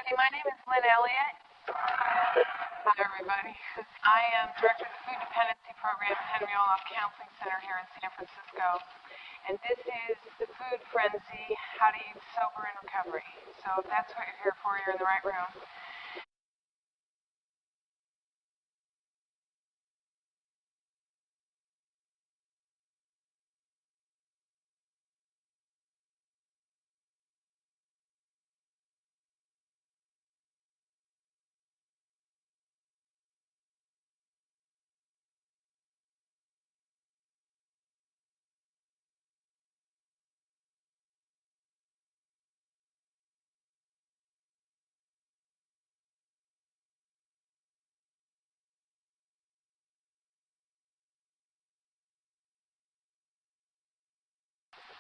Hey, my name is Lynn Elliott. Hi, everybody. I am Director of the Food Dependency Program at Henry Olaf Counseling Center here in San Francisco. And this is the Food Frenzy, How to Eat Sober in Recovery. So if that's what you're here for, you're in the right room.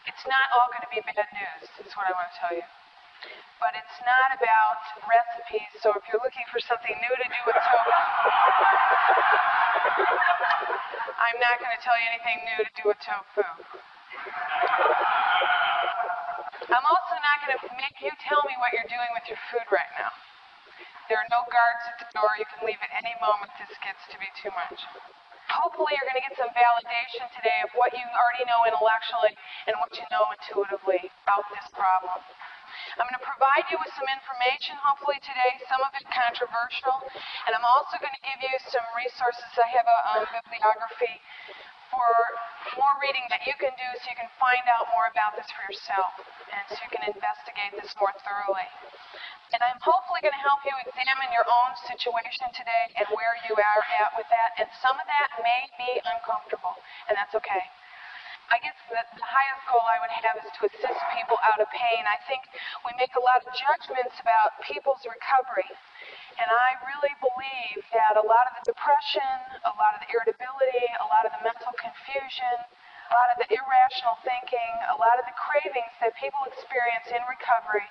It's not all going to be bad news, is what I want to tell you. But it's not about recipes, so if you're looking for something new to do with tofu, I'm not going to tell you anything new to do with tofu. I'm also not going to make you tell me what you're doing with your food right now. There are no guards at the door. You can leave at any moment this gets to be too much. Hopefully you're going to get some validation today of what you already know intellectually and what you know intuitively about this problem. I'm going to provide you with some information, hopefully today, some of it controversial, and I'm also going to give you some resources. I have a bibliography for more reading that you can do so you can find out more about this for yourself and so you can investigate this more thoroughly. And I'm hopefully going to help you examine your own situation today and where you are at with that. And some of that may be uncomfortable, and that's okay. I guess the highest goal I would have is to assist people out of pain. I think we make a lot of judgments about people's recovery. And I really believe that a lot of the depression, a lot of the irritability, a lot of the mental confusion, a lot of the irrational thinking, a lot of the cravings that people experience in recovery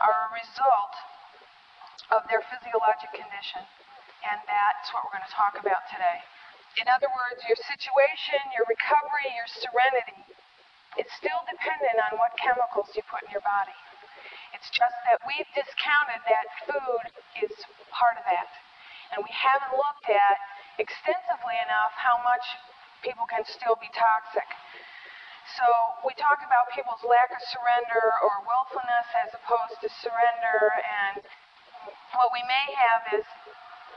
are a result of their physiologic condition. And that's what we're going to talk about today. In other words, your situation, your recovery, your serenity is still dependent on what chemicals you put in your body. It's just that we've discounted that food is part of that. And we haven't looked at extensively enough how much people can still be toxic. So we talk about people's lack of surrender or willfulness as opposed to surrender, and what we may have is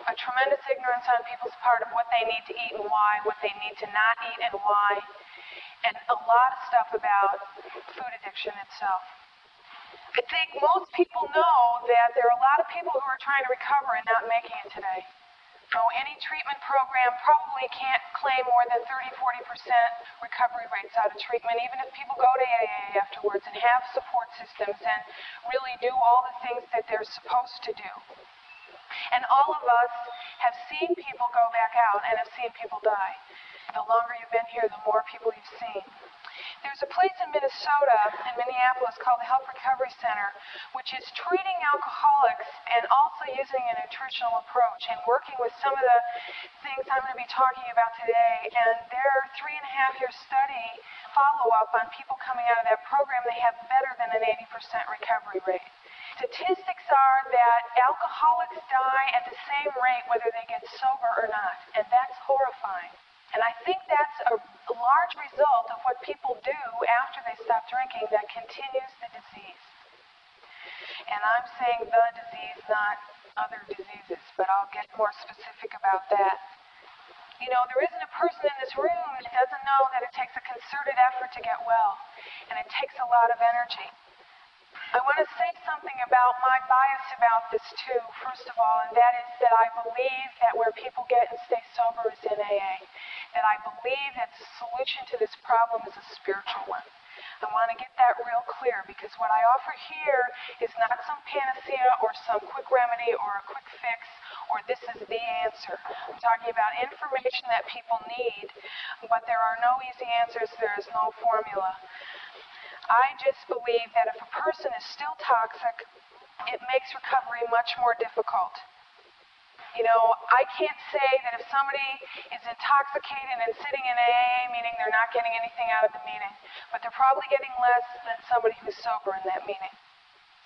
a tremendous ignorance on people's part of what they need to eat and why, what they need to not eat and why, and a lot of stuff about food addiction itself. I think most people know that there are a lot of people who are trying to recover and not making it today. So any treatment program probably can't claim more than 30-40% recovery rates out of treatment, even if people go to AA afterwards and have support systems and really do all the things that they're supposed to do. And all of us have seen people go back out and have seen people die. The longer you've been here, the more people you've seen. There's a place in Minnesota, in Minneapolis, called the Health Recovery Center, which is treating alcoholics and also using a nutritional approach and working with some of the things I'm going to be talking about today. And their 3.5-year study follow-up on people coming out of that program, they have better than an 80% recovery rate. Statistics are that alcoholics die at the same rate whether they get sober or not, and that's horrifying. And I think that's a large result of what people do after they stop drinking that continues the disease. And I'm saying the disease, not other diseases, but I'll get more specific about that. You know, there isn't a person in this room that doesn't know that it takes a concerted effort to get well, and it takes a lot of energy. I want to say something about my bias about this too, first of all, and that is that I believe that where people get and stay sober is in AA. That I believe that the solution to this problem is a spiritual one. I want to get that real clear because what I offer here is not some panacea or some quick remedy or a quick fix or this is the answer. I'm talking about information that people need, but there are no easy answers, there is no formula. I just believe that if a person is still toxic, it makes recovery much more difficult. You know, I can't say that if somebody is intoxicated and sitting in AA, meaning they're not getting anything out of the meeting, but they're probably getting less than somebody who's sober in that meeting.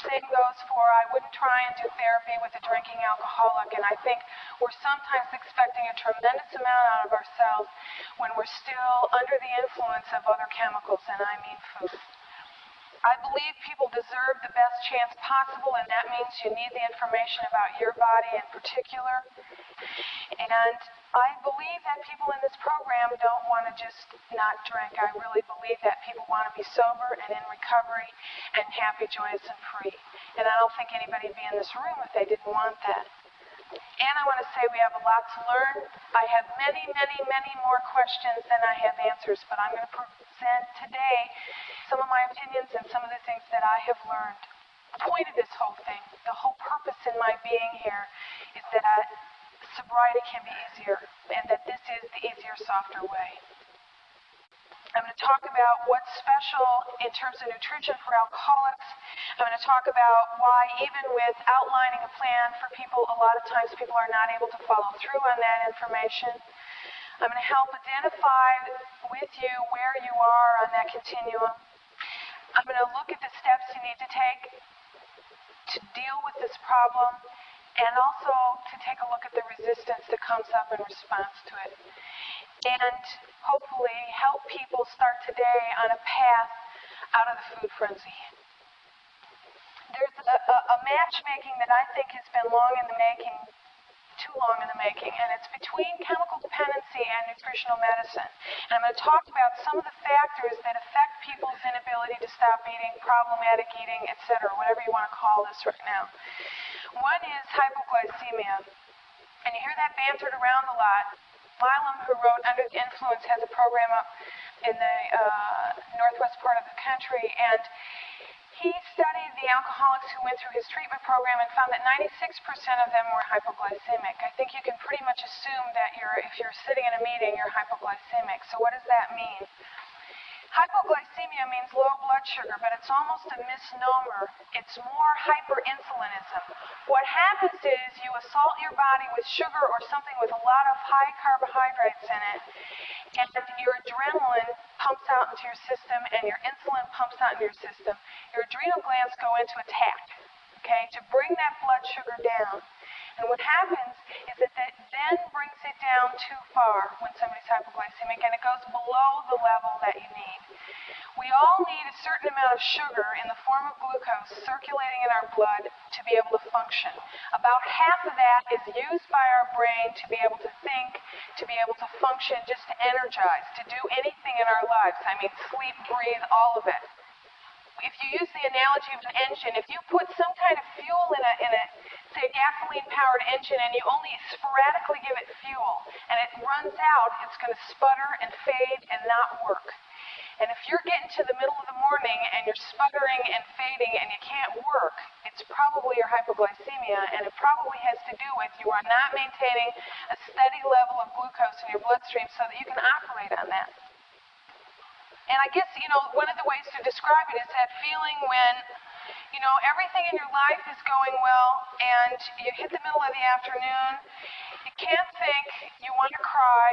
Same goes for I wouldn't try and do therapy with a drinking alcoholic, and I think we're sometimes expecting a tremendous amount out of ourselves when we're still under the influence of other chemicals, and I mean food. I believe people deserve the best chance possible, and that means you need the information about your body in particular. And I believe that people in this program don't want to just not drink. I really believe that people want to be sober and in recovery and happy, joyous, and free. And I don't think anybody would be in this room if they didn't want that. And I want to say we have a lot to learn. I have many, many, many more questions than I have answers, but I'm going to present today some of my opinions and some of the things that I have learned. The point of this whole thing, the whole purpose in my being here is that sobriety can be easier, and that this is the easier, softer way. I'm going to talk about what's special in terms of nutrition for alcoholics. I'm going to talk about why even with outlining a plan for people, a lot of times people are not able to follow through on that information. I'm going to help identify with you where you are on that continuum. I'm going to look at the steps you need to take to deal with this problem, and also to take a look at the resistance that comes up in response to it. And hopefully help people start today on a path out of the food frenzy. There's a matchmaking that I think has been long in the making, too long in the making, and it's between chemical dependency and nutritional medicine. And I'm going to talk about some of the factors that affect people's inability to stop eating, problematic eating, etc., whatever you want to call this right now. One is hypoglycemia, and you hear that bantered around a lot. Milam, who wrote Under the Influence, has a program up in the northwest part of the country, and he studied the alcoholics who went through his treatment program and found that 96% of them were hypoglycemic. I think you can pretty much assume that if you're sitting in a meeting, you're hypoglycemic. So what does that mean? Hypoglycemia means low blood sugar, but it's almost a misnomer. It's more hyperinsulinism. What happens is you assault your body with sugar or something with a lot of high carbohydrates in it, and your adrenaline pumps out into your system, and your insulin pumps out into your system. Your adrenal glands go into attack, okay, to bring that blood sugar down. And what happens is that then brings it down too far when somebody's hypoglycemic, and it goes below the level that you need. We all need a certain amount of sugar in the form of glucose circulating in our blood to be able to function. About half of that is used by our brain to be able to think, to be able to function, just to energize, to do anything in our lives. I mean, sleep, breathe, all of it. If you use the analogy of an engine, if you put some kind of fuel in a say, gasoline-powered engine, and you only sporadically give it fuel, and it runs out, it's going to sputter and fade and not work. And if you're getting to the middle of the morning and you're sputtering and fading and you can't work, it's probably your hypoglycemia, and it probably has to do with you are not maintaining a steady level of glucose in your bloodstream so that you can operate on that. And I guess, one of the ways to describe it is that feeling when, everything in your life is going well and you hit the middle of the afternoon, you can't think, you want to cry,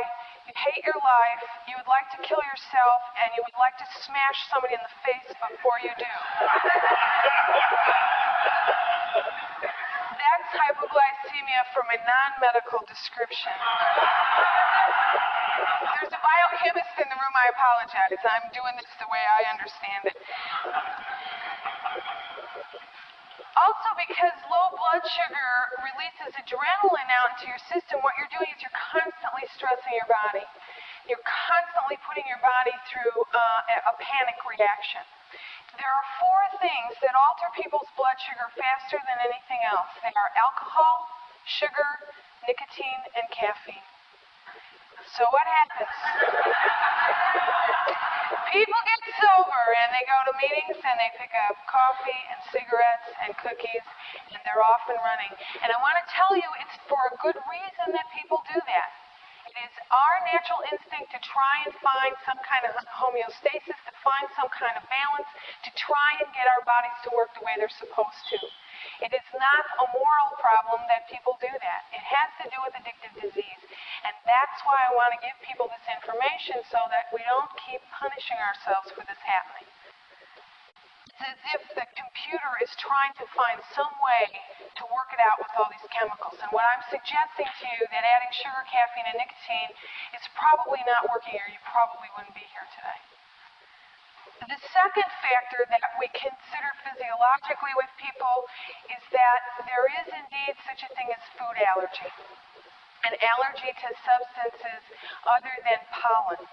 you hate your life, you would like to kill yourself, and you would like to smash somebody in the face before you do. That's hypoglycemia from a non-medical description. There's a biochemist in the room, I apologize. I'm doing this the way I understand it. Also, because low blood sugar releases adrenaline out into your system, what you're doing is you're constantly stressing your body. You're constantly putting your body through a panic reaction. There are 4 things that alter people's blood sugar faster than anything else. They are alcohol, sugar, nicotine, and caffeine. So what happens? People get sober and they go to meetings and they pick up coffee and cigarettes and cookies and they're off and running. And I want to tell you it's for a good reason that people do that. It is our natural instinct to try and find some kind of homeostasis, to find some kind of balance, to try and get our bodies to work the way they're supposed to. It is not a moral problem that people do that. It has to do with addictive disease. And that's why I want to give people this information so that we don't keep punishing ourselves for this happening. It's as if the computer is trying to find some way to work it out with all these chemicals. And what I'm suggesting to you that adding sugar, caffeine, and nicotine is probably not working, or you probably wouldn't be here today. The second factor that we consider physiologically with people is that there is indeed such a thing as food allergy, an allergy to substances other than pollen.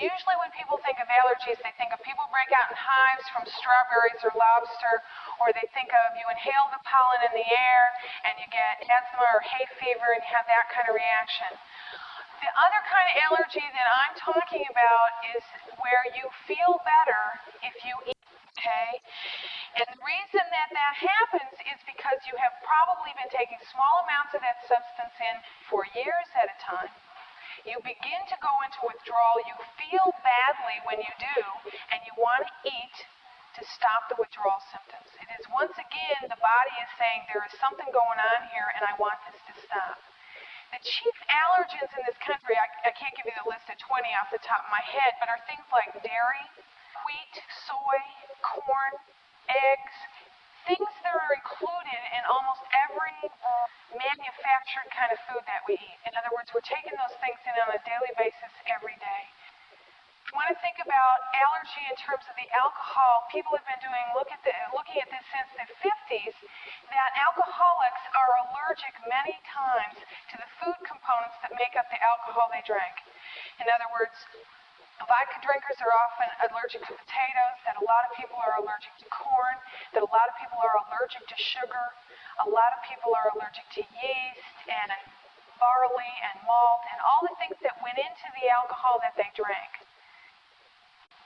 Usually when people think of allergies, they think of people break out in hives from strawberries or lobster, or they think of you inhale the pollen in the air and you get asthma or hay fever and you have that kind of reaction. The other kind of allergy that I'm talking about is where you feel better if you eat, okay? And the reason that that happens is because you have probably been taking small amounts of that substance in for years at a time. You begin to go into withdrawal, you feel badly when you do, and you want to eat to stop the withdrawal symptoms. It is once again the body is saying there is something going on here and I want this to stop. The chief allergens in this country, I can't give you the list of 20 off the top of my head, but are things like dairy, wheat, soy, corn, eggs, things that are included in almost every manufactured kind of food that we eat. In other words, we're taking those things in on a daily basis every day. If you want to think about allergy in terms of the alcohol, people have been looking at this since the 50s, that alcoholics are allergic many times to the food components that make up the alcohol they drank. In other words, vodka drinkers are often allergic to potatoes, that a lot of people are allergic to corn, that a lot of people are allergic to sugar, a lot of people are allergic to yeast and barley and malt and all the things that went into the alcohol that they drank.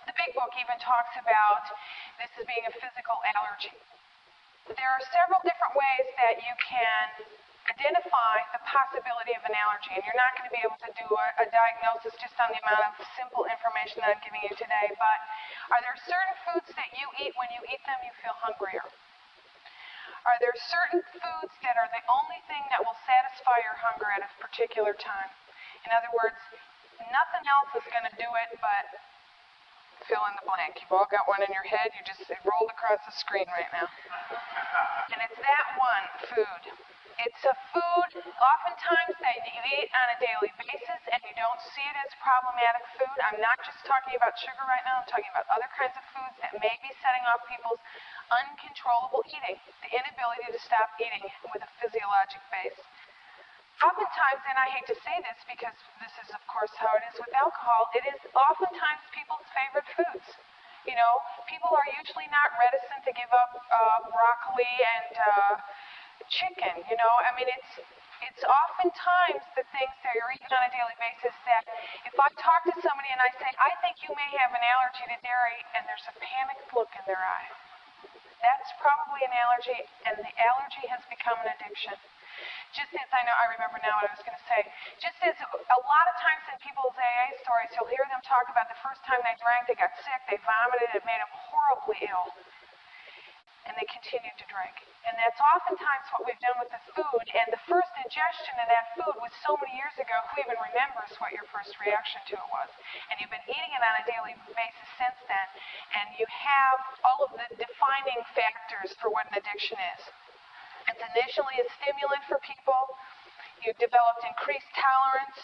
The big book even talks about this as being a physical allergy. There are several different ways that you can identify the possibility of an allergy, and you're not going to be able to do a diagnosis just on the amount of simple information that I'm giving you today, but are there certain foods that you eat when you eat them you feel hungrier? Are there certain foods that are the only thing that will satisfy your hunger at a particular time? In other words, nothing else is going to do it but fill in the blank. You've all got one in your head, it rolled across the screen right now. And it's that one, food. It's a food, oftentimes, that you eat on a daily basis and you don't see it as problematic food. I'm not just talking about sugar right now, I'm talking about other kinds of foods that may be setting off people's uncontrollable eating, the inability to stop eating with a physiologic base. Oftentimes, and I hate to say this because this is, of course, how it is with alcohol, it is oftentimes people's favorite foods. You know, people are usually not reticent to give up broccoli and chicken, you know. I mean, it's oftentimes the things that you're eating on a daily basis that if I talk to somebody and I say, I think you may have an allergy to dairy, and there's a panicked look in their eye, that's probably an allergy, and the allergy has become an addiction. Just as I remember now what I was going to say, just as a lot of times in people's AA stories, you'll hear them talk about the first time they drank, they got sick, they vomited, it made them horribly ill. And they continued to drink. And that's oftentimes what we've done with the food. And the first ingestion of that food was so many years ago, who even remembers what your first reaction to it was? And you've been eating it on a daily basis since then. And you have all of the defining factors for what an addiction is. It's initially a stimulant for people. You've developed increased tolerance.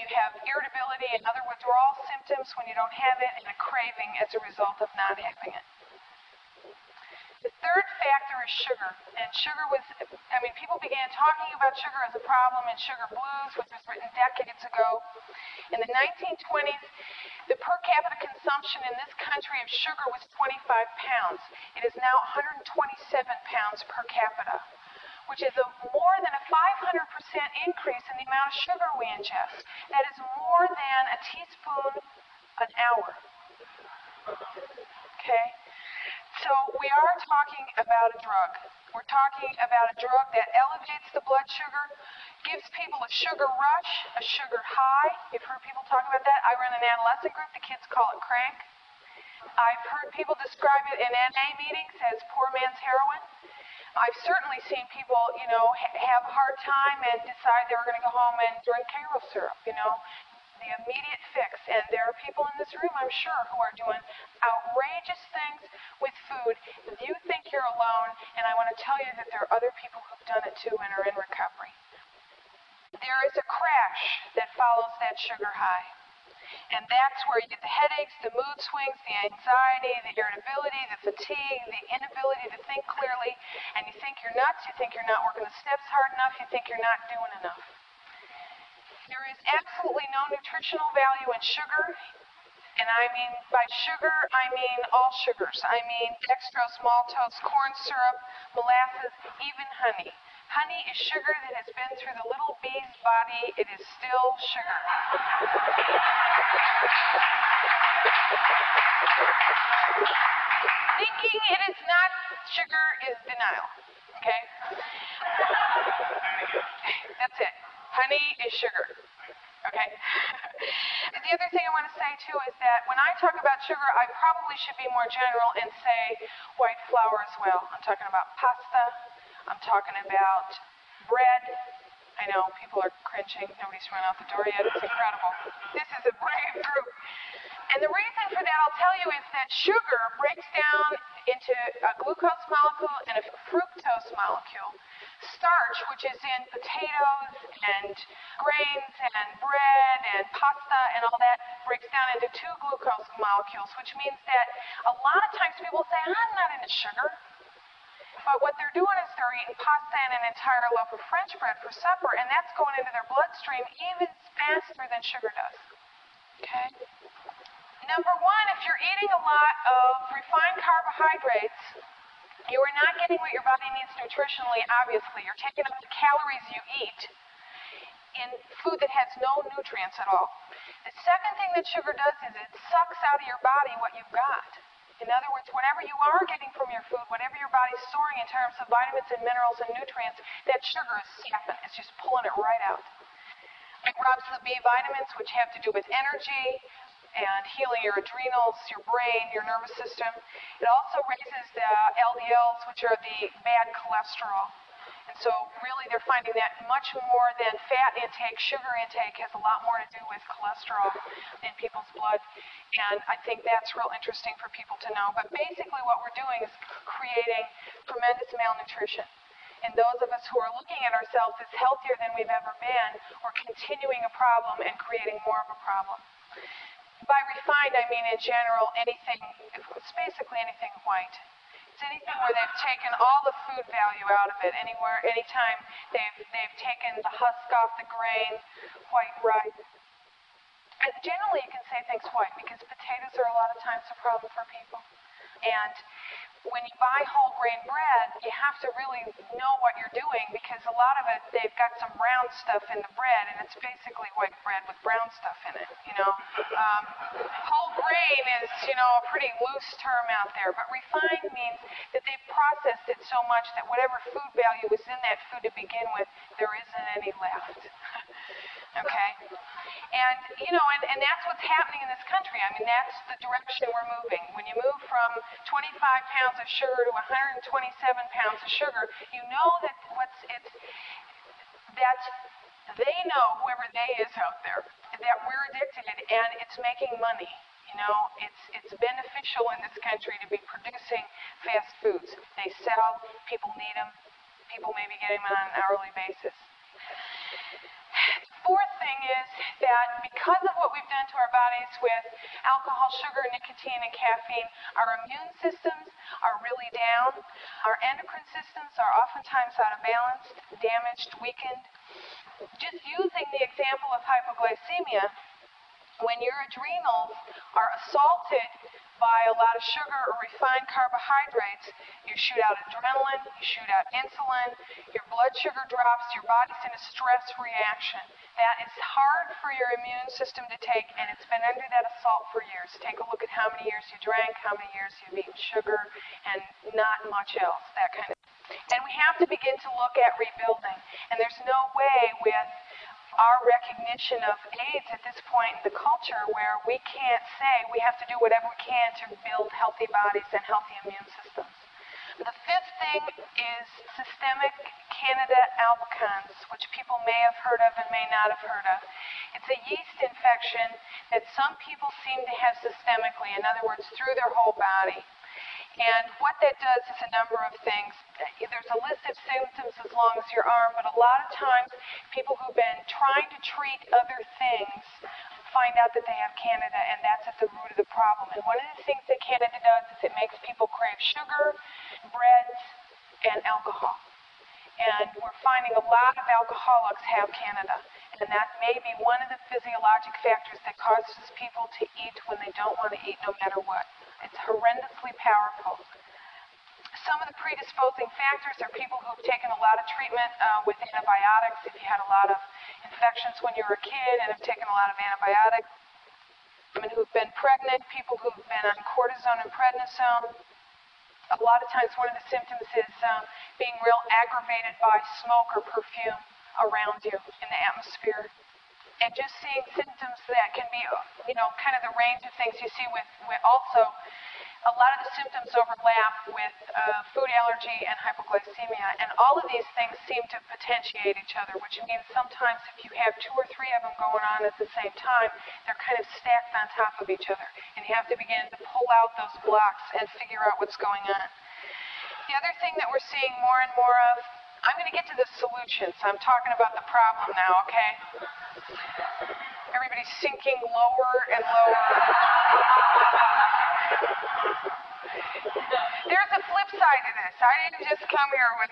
You have irritability and other withdrawal symptoms when you don't have it, and a craving as a result of not having it. The third factor is sugar. And sugar people began talking about sugar as a problem in Sugar Blues, which was written decades ago. In the 1920s, the per capita consumption in this country of sugar was 25 pounds. It is now 127 pounds per capita, which is more than a 500% increase in the amount of sugar we ingest. That is more than a teaspoon an hour. Okay? So we are talking about a drug. We're talking about a drug that elevates the blood sugar, gives people a sugar rush, a sugar high. You've heard people talk about that. I run an adolescent group. The kids call it crank. I've heard people describe it in NA meetings as poor man's heroin. I've certainly seen people, have a hard time and decide they were going to go home and drink Karo syrup, the immediate fix. And there are people in this room, I'm sure, who are doing outrageous things with food. You think you're alone, and I want to tell you that there are other people who've done it too and are in recovery. There is a crash that follows that sugar high. And that's where you get the headaches, the mood swings, the anxiety, the irritability, the fatigue, the inability to think clearly, and you think you're nuts, you think you're not working the steps hard enough, you think you're not doing enough. There is absolutely no nutritional value in sugar, and I mean by sugar, I mean all sugars. I mean dextrose, maltose, corn syrup, molasses, even honey. Honey is sugar that has been through the little bee's body. It is still sugar. Thinking it is not sugar is denial. Okay? That's it. Honey is sugar. Okay? The other thing I want to say too is that when I talk about sugar, I probably should be more general and say white flour as well. I'm talking about pasta. I'm talking about bread. I know people are cringing. Nobody's run out the door yet. It's incredible. This is a brave group. And the reason for that, I'll tell you, is that sugar breaks down into a glucose molecule and a fructose molecule. Starch, which is in potatoes and grains and bread and pasta and all that, breaks down into 2 glucose molecules, which means that a lot of times people say, I'm not into sugar. But what they're doing is they're eating pasta and an entire loaf of French bread for supper, and that's going into their bloodstream even faster than sugar does. Okay? Number one, if you're eating a lot of refined carbohydrates, you are not getting what your body needs nutritionally, obviously. You're taking up the calories you eat in food that has no nutrients at all. The second thing that sugar does is it sucks out of your body what you've got. In other words, whatever you are getting from your food, whatever your body's storing in terms of vitamins and minerals and nutrients, that sugar is sapping. It's just pulling it right out. It robs the B vitamins, which have to do with energy and healing your adrenals, your brain, your nervous system. It also raises the LDLs, which are the bad cholesterol. And so really they're finding that much more than fat intake, sugar intake has a lot more to do with cholesterol in people's blood. And I think that's real interesting for people to know. But basically what we're doing is creating tremendous malnutrition. And those of us who are looking at ourselves as healthier than we've ever been, we're continuing a problem and creating more of a problem. By refined, I mean in general anything, it's basically anything white. It's anything where they've taken all the food value out of it. Anytime they've taken the husk off the grain, white rice. And generally you can say things white because potatoes are a lot of times a problem for people. And when you buy whole grain bread, you have to really know what you're doing because a lot of it, they've got some brown stuff in the bread, and it's basically white bread with brown stuff in it, you know. Whole grain is, you know, a pretty loose term out there, but refined means that they've processed it so much that whatever food value was in that food to begin with, there isn't any left. Okay? And, you know, and that's what's happening in this country. I mean, that's the direction we're moving. When you move from 25 pounds of sugar to 127 pounds of sugar, you know that they know, whoever they is out there, that we're addicted and it's making money. You know, it's beneficial in this country to be producing fast foods. They sell, people need them, people may be getting them on an hourly basis. Fourth thing is that because of what we've done to our bodies with alcohol, sugar, nicotine, and caffeine, our immune systems are really down. Our endocrine systems are oftentimes out of balance, damaged, weakened. Just using the example of hypoglycemia, when your adrenals are assaulted by a lot of sugar or refined carbohydrates, you shoot out adrenaline, you shoot out insulin, your blood sugar drops, your body's in a stress reaction. That is hard for your immune system to take, and it's been under that assault for years. Take a look at how many years you drank, how many years you've eaten sugar, and not much else, that kind of thing. And we have to begin to look at rebuilding. And there's no way with our recognition of AIDS at this point in the culture where we can't say we have to do whatever we can to build healthy bodies and healthy immune systems. The fifth thing is systemic Candida albicans, which people may have heard of and may not have heard of. It's a yeast infection that some people seem to have systemically, in other words, through their whole body. And what that does is a number of things. There's a list of symptoms as long as your arm, but a lot of times people who've been trying to treat other things find out that they have Candida, and that's at the root of the problem. And one of the things that Candida does is it makes people crave sugar, breads, and alcohol. And we're finding a lot of alcoholics have Candida, and that may be one of the physiologic factors that causes people to eat when they don't want to eat no matter what. It's horrendously powerful. Some of the predisposing factors are people who've taken a lot of treatment with antibiotics. If you had a lot of infections when you were a kid and have taken a lot of antibiotics, women who've been pregnant, people who've been on cortisone and prednisone. A lot of times one of the symptoms is being real aggravated by smoke or perfume around you in the atmosphere. And just seeing symptoms that can be, kind of the range of things you see with also, a lot of the symptoms overlap with food allergy and hypoglycemia. And all of these things seem to potentiate each other, which means sometimes if you have 2 or 3 of them going on at the same time, they're kind of stacked on top of each other. And you have to begin to pull out those blocks and figure out what's going on. The other thing that we're seeing more and more of, I'm going to get to the solutions. I'm talking about the problem now, okay? Everybody's sinking lower and lower. There's a flip side to this. I didn't just come here with,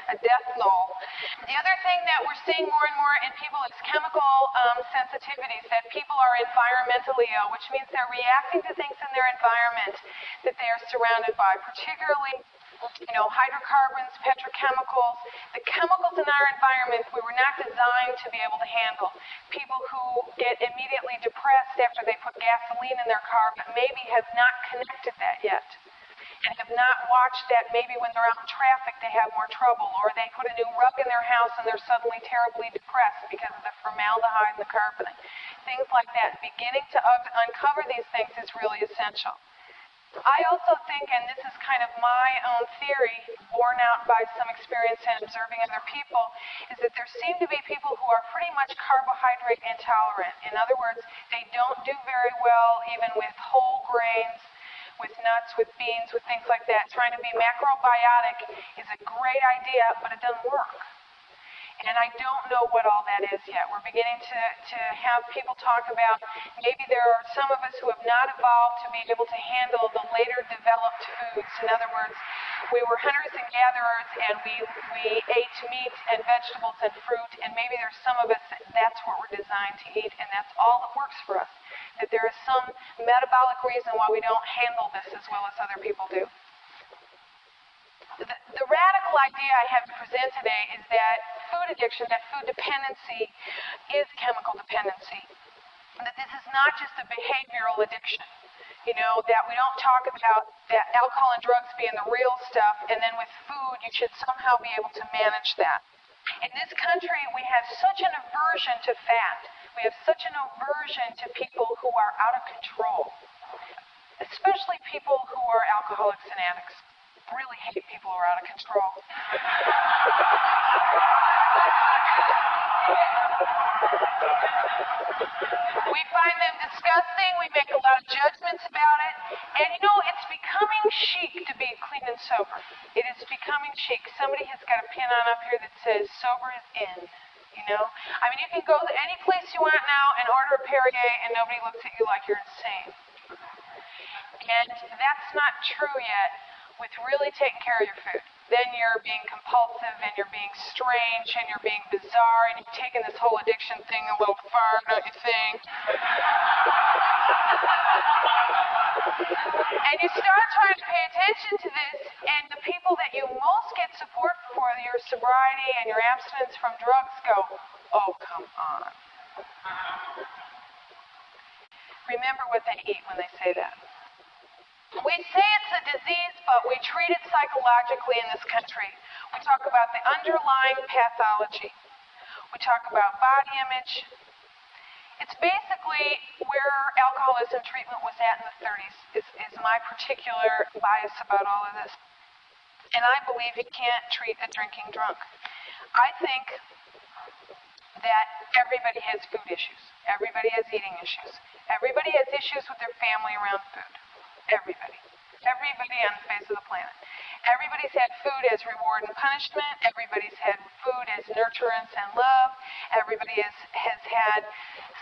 a death knell. The other thing that we're seeing more and more in people is chemical sensitivities, that people are environmentally ill, which means they're reacting to things in their environment that they are surrounded by, particularly hydrocarbons, petrochemicals. The chemicals in our environment we were not designed to be able to handle. People who get immediately depressed after they put gasoline in their car but maybe have not connected that yet, and have not watched that maybe when they're out in traffic they have more trouble, or they put a new rug in their house and they're suddenly terribly depressed because of the formaldehyde in the carpeting. Things like that. Beginning to uncover these things is really essential. I also think, and this is kind of my own theory, borne out by some experience in observing other people, is that there seem to be people who are pretty much carbohydrate intolerant. In other words, they don't do very well even with whole grains, with nuts, with beans, with things like that. Trying to be macrobiotic is a great idea, but it doesn't work. And I don't know what all that is yet. We're beginning to have people talk about maybe there are some of us who have not evolved to be able to handle the later developed foods. In other words, we were hunters and gatherers, and we ate meat and vegetables and fruit, and maybe there's some of us that's what we're designed to eat, and that's all that works for us. That there is some metabolic reason why we don't handle this as well as other people do. The radical idea I have to present today is that food addiction, that food dependency, is chemical dependency. That this is not just a behavioral addiction. That we don't talk about that alcohol and drugs being the real stuff, and then with food you should somehow be able to manage that. In this country we have such an aversion to fat. We have such an aversion to people who are out of control, especially people who are alcoholics and addicts. Really hate people who are out of control. We find them disgusting. We make a lot of judgments about it. And it's becoming chic to be clean and sober. It is becoming chic. Somebody has got a pin on up here that says sober is in. You can go to any place you want now and order a Perrier and nobody looks at you like you're insane. And that's not true yet with really taking care of your food. Then you're being compulsive and you're being strange and you're being bizarre and you've taken this whole addiction thing a little far, don't you think? And you start trying to pay attention to this, and the people that you most get support for your sobriety and your abstinence from drugs go, oh, come on. Remember what they eat when they say that. We say it's a disease, but we treat it psychologically in this country. We talk about the underlying pathology. We talk about body image. It's basically where alcoholism treatment was at in the 30s, is my particular bias about all of this. And I believe you can't treat a drinking drunk. I think that everybody has food issues. Everybody has eating issues. Everybody has issues with their family around food. Everybody. Everybody on the face of the planet. Everybody's had food as reward and punishment. Everybody's had food as nurturance and love. Everybody has had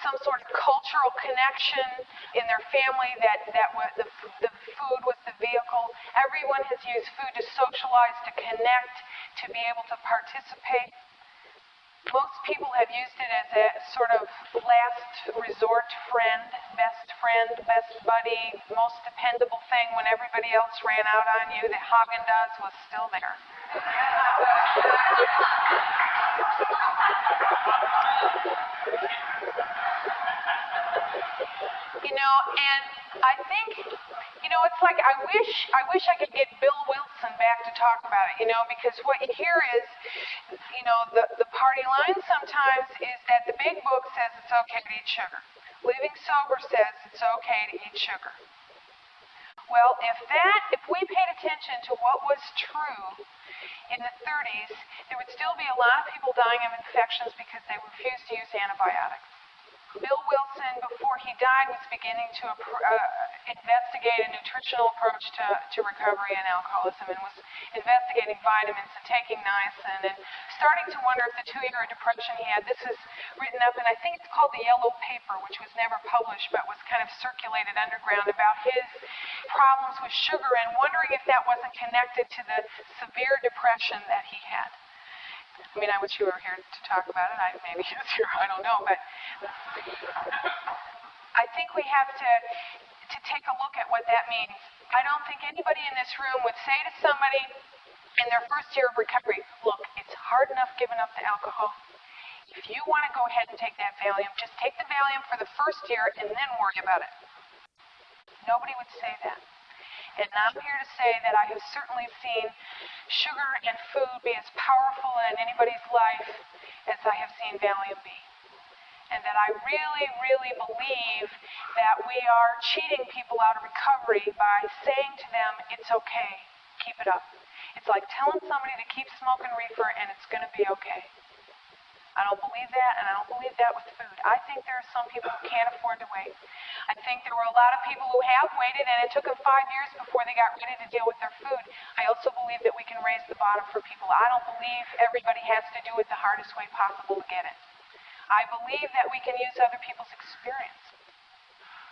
some sort of cultural connection in their family that was the food was the vehicle. Everyone has used food to socialize, to connect, to be able to participate. Most people have used it as a sort of last resort friend, best buddy, most dependable thing when everybody else ran out on you. The Haagen-Dazs was still there. And I think, it's like I wish I could get Bill Wilson back to talk about it, because what you hear is, the party line sometimes is that the big book says it's okay to eat sugar. Living Sober says it's okay to eat sugar. Well, if we paid attention to what was true in the 30s, there would still be a lot of people dying of infections because they refused to use antibiotics. Bill Wilson, before he died, was beginning to investigate a nutritional approach to recovery and alcoholism, and was investigating vitamins and taking niacin and starting to wonder if the 2-year depression he had. This is written up, and I think it's called the Yellow Paper, which was never published but was kind of circulated underground about his problems with sugar and wondering if that wasn't connected to the severe depression that he had. I mean, I wish you were here to talk about it. Maybe he was here, I don't know. But I think we have to take a look at what that means. I don't think anybody in this room would say to somebody in their first year of recovery, look, it's hard enough giving up the alcohol. If you want to go ahead and take that Valium, just take the Valium for the first year and then worry about it. Nobody would say that. And I'm here to say that I have certainly seen sugar and food be as powerful in anybody's life as I have seen Valium be. And that I really, really believe that we are cheating people out of recovery by saying to them, it's okay, keep it up. It's like telling somebody to keep smoking reefer and it's going to be okay. I don't believe that, and I don't believe that with food. I think there are some people who can't afford to wait. I think there were a lot of people who have waited, and it took them 5 years before they got ready to deal with their food. I also believe that we can raise the bottom for people. I don't believe everybody has to do it the hardest way possible to get it. I believe that we can use other people's experience.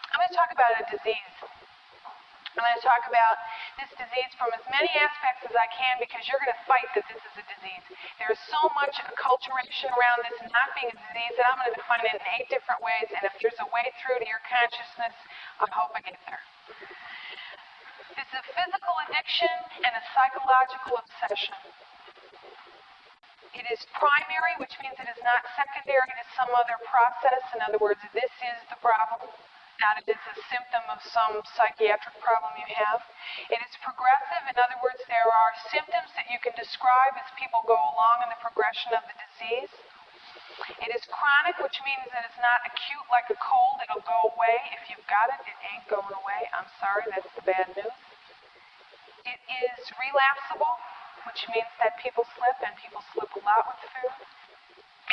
I'm going to talk about a disease. I'm going to talk about this disease from as many aspects as I can because you're going to fight that this is a disease. There's so much acculturation around this not being a disease that I'm going to define it in 8 different ways, and if there's a way through to your consciousness, I hope I get there. This is a physical addiction and a psychological obsession. It is primary, which means it is not secondary to some other process. In other words, this is the problem. Not that it's a symptom of some psychiatric problem you have. It is progressive. In other words, there are symptoms that you can describe as people go along in the progression of the disease. It is chronic, which means that it's not acute like a cold. It'll go away. If you've got it, it ain't going away. I'm sorry, that's the bad news. It is relapsable, which means that people slip, and people slip a lot with food.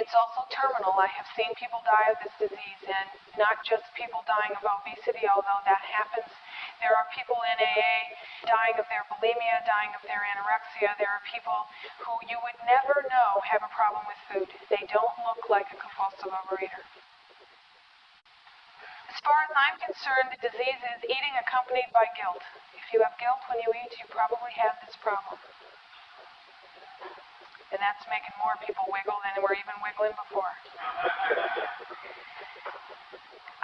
It's also terminal. I have seen people die of this disease, and not just people dying of obesity, although that happens. There are people in AA dying of their bulimia, dying of their anorexia. There are people who you would never know have a problem with food. They don't look like a compulsive overeater. As far as I'm concerned, the disease is eating accompanied by guilt. If you have guilt when you eat, you probably have this problem. And that's making more people wiggle than were even wiggling before.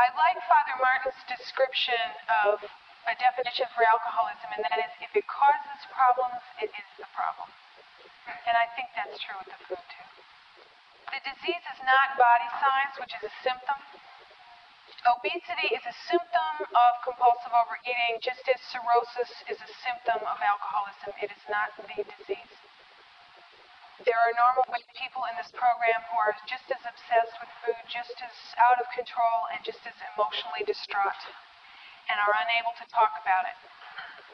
I like Father Martin's description of a definition for alcoholism, and that is, if it causes problems, it is the problem. And I think that's true with the food, too. The disease is not body size, which is a symptom. Obesity is a symptom of compulsive overeating, just as cirrhosis is a symptom of alcoholism. It is not the disease. There are normal weight people in this program who are just as obsessed with food, just as out of control, and just as emotionally distraught, and are unable to talk about it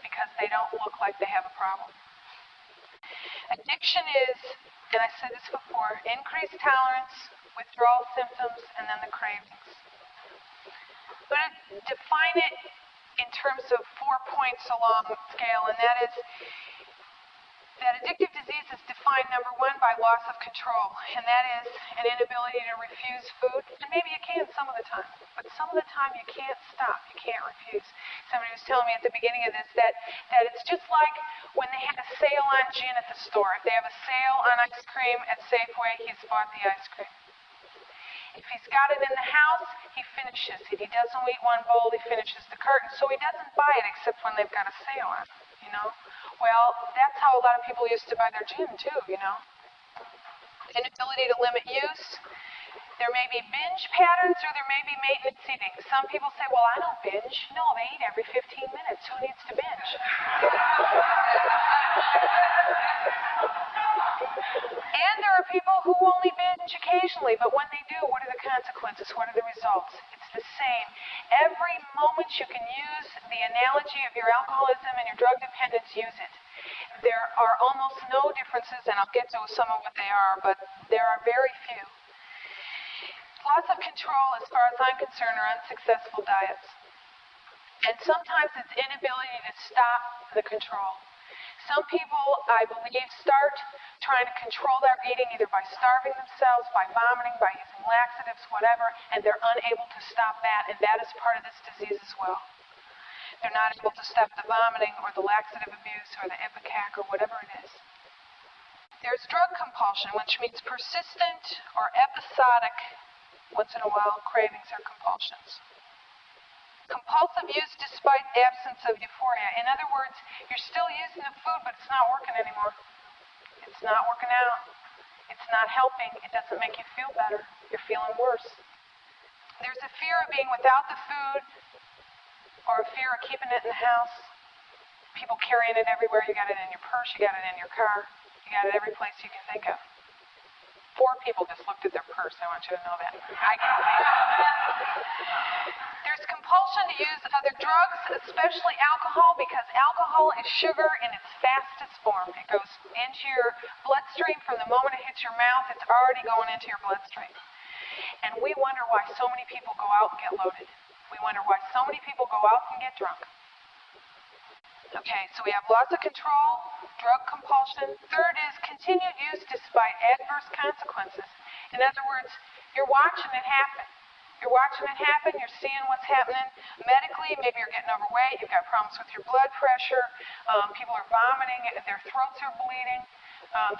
because they don't look like they have a problem. Addiction is, and I said this before, increased tolerance, withdrawal symptoms, and then the cravings. I'm going to define it in terms of 4 points along the scale, and that is that addictive disease is defined, number one, by loss of control, and that is an inability to refuse food. And maybe you can some of the time, but some of the time you can't stop, you can't refuse. Somebody was telling me at the beginning of this that it's just like when they had a sale on gin at the store. If they have a sale on ice cream at Safeway, he's bought the ice cream. If he's got it in the house, he finishes it. He doesn't eat one bowl, he finishes the carton. So he doesn't buy it except when they've got a sale on it, you know? Well, that's how a lot of people used to buy their gin too, you know? Inability to limit use. There may be binge patterns or there may be maintenance eating. Some people say, well, I don't binge. No, they eat every 15 minutes. Who needs to binge? And there are people who only binge occasionally, but when they do, what are the consequences? What are the results? It's the same. Every moment you can use the analogy of your alcoholism and your drug dependence, use it. There are almost no differences, and I'll get to some of what they are, but there are very few. Loss of control, as far as I'm concerned, are unsuccessful diets. And sometimes it's inability to stop the control. Some people, I believe, start trying to control their eating either by starving themselves, by vomiting, by using laxatives, whatever, and they're unable to stop that, and that is part of this disease as well. They're not able to stop the vomiting or the laxative abuse or the ipecac or whatever it is. There's drug compulsion, which means persistent or episodic, once in a while, cravings or compulsions. Compulsive use despite absence of euphoria. In other words, you're still using the food, but it's not working anymore. It's not working out. It's not helping. It doesn't make you feel better. You're feeling worse. There's a fear of being without the food or a fear of keeping it in the house. People carrying it everywhere. You got it in your purse. You got it in your car. You got it every place you can think of. 4 people just looked at their purse. I want you to know that. There's compulsion to use other drugs, especially alcohol, because alcohol is sugar in its fastest form. It goes into your bloodstream from the moment it hits your mouth. It's already going into your bloodstream. And we wonder why so many people go out and get loaded. We wonder why so many people go out and get drunk. Okay, so we have loss of control, drug compulsion. Third is continued use despite adverse consequences. In other words, you're watching it happen. You're watching it happen, you're seeing what's happening medically. Maybe you're getting overweight, you've got problems with your blood pressure, people are vomiting, their throats are bleeding,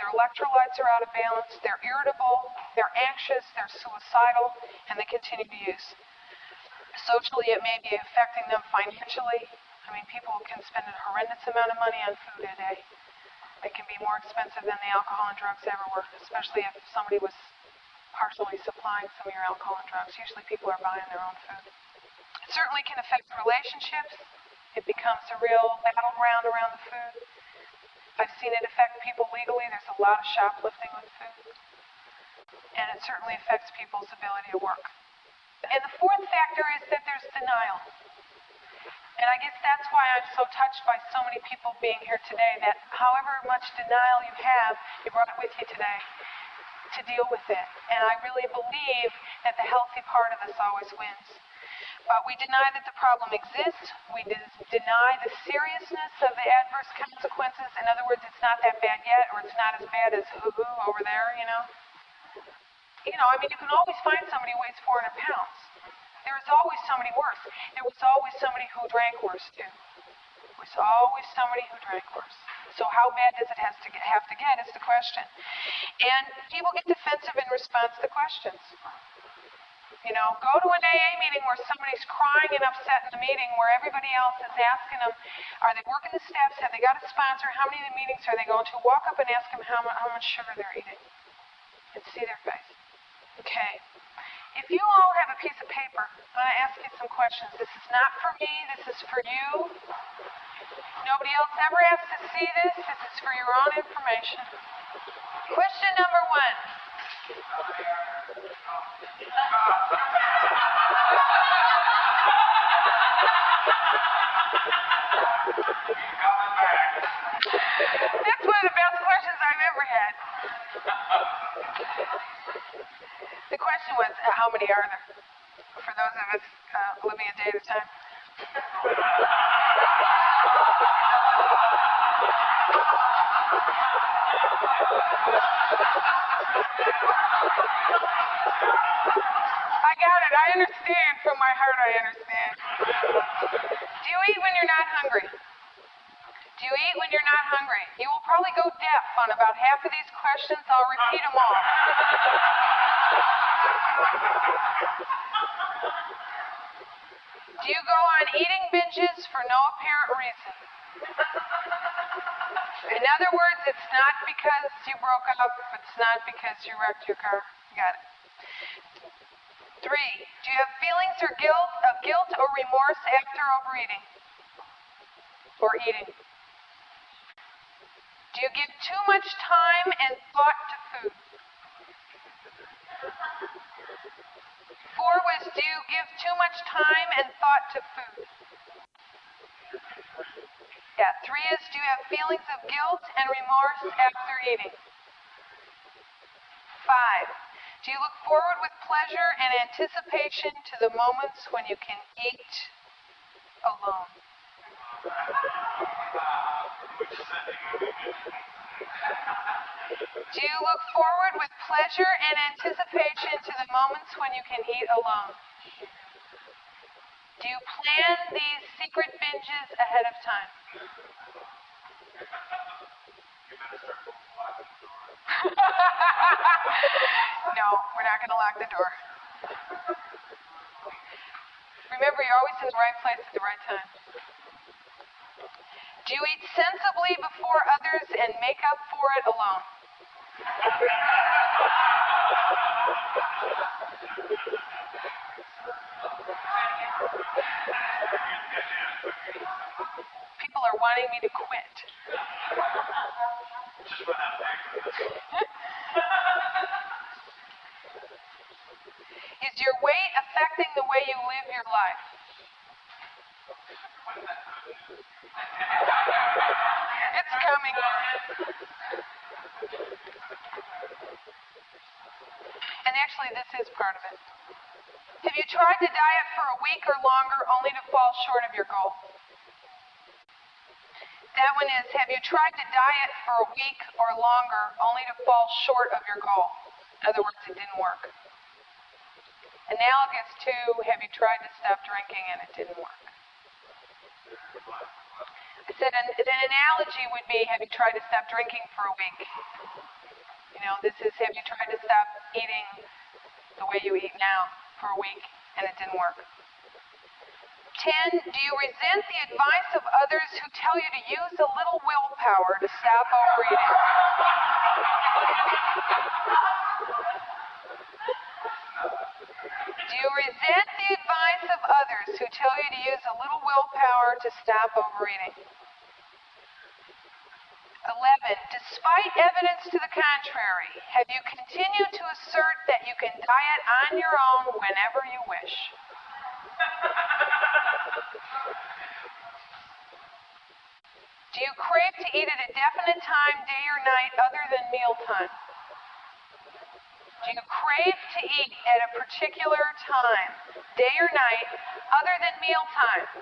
their electrolytes are out of balance, they're irritable, they're anxious, they're suicidal, and they continue to use. Socially, it may be affecting them financially. I mean, people can spend a horrendous amount of money on food a day. It can be more expensive than the alcohol and drugs ever were, especially if somebody was partially supplying some of your alcohol and drugs. Usually people are buying their own food. It certainly can affect relationships. It becomes a real battleground around the food. I've seen it affect people legally. There's a lot of shoplifting with food. And it certainly affects people's ability to work. And the fourth factor is that there's denial. And I guess that's why I'm so touched by so many people being here today, that however much denial you have, you brought it with you today to deal with it. And I really believe that the healthy part of this always wins. But we deny that the problem exists. We deny the seriousness of the adverse consequences. In other words, it's not that bad yet, or it's not as bad as hoo-hoo over there, you know. I mean, you can always find somebody who weighs 400 pounds. There is always somebody worse. There was always somebody who drank worse, too. There was always somebody who drank worse. So how bad does it have to get is the question. And people get defensive in response to questions. Go to an AA meeting where somebody's crying and upset in the meeting, where everybody else is asking them, are they working the steps? Have they got a sponsor? How many of the meetings are they going to? Walk up and ask them how much sugar they're eating. And see their face. Okay. If you all have a piece of paper, I'm going to ask you some questions. This is not for me. This is for you. Nobody else ever has to see this. This is for your own information. Question number 1. That's one of the best questions I've The question was, how many are there? For those of us living a day at a time. I got it. I understand. From my heart, I understand. Do you eat when you're not hungry? Do you eat when you're not hungry? You will probably go deaf on about half of these questions. I'll repeat them all. Do you go on eating binges for no apparent reason? In other words, it's not because you broke up. It's not because you wrecked your car. Got it. 3, do you have feelings of guilt or remorse after overeating or eating? Do you give too much time and thought to food? 4 was, do you give too much time and thought to food? Yeah, 3 is, do you have feelings of guilt and remorse after eating? 5, do you look forward with pleasure and anticipation to the moments when you can eat alone? Do you look forward with pleasure and anticipation to the moments when you can eat alone? Do you plan these secret binges ahead of time? No, we're not going to lock the door. Remember, you're always in the right place at the right time. Do you eat sensibly before others and make up for it alone? People are wanting me to quit. Is your weight affecting the way you live your life? It's coming. And actually, this is part of it. Have you tried to diet for a week or longer only to fall short of your goal? That one is, have you tried to diet for a week or longer only to fall short of your goal? In other words, it didn't work. Analogous to, have you tried to stop drinking and it didn't work? I said an analogy would be, have you tried to stop drinking for a week? You know, this is, have you tried to stop eating the way you eat now for a week and it didn't work? 10, do you resent the advice of others who tell you to use a little willpower to stop overeating? Do you resent the advice of others who tell you to use a little willpower to stop overeating? 11, despite evidence to the contrary, have you continued to assert that you can diet on your own whenever you wish? Do you crave to eat at a definite time, day or night, other than mealtime? Do you crave to eat at a particular time, day or night, other than mealtime?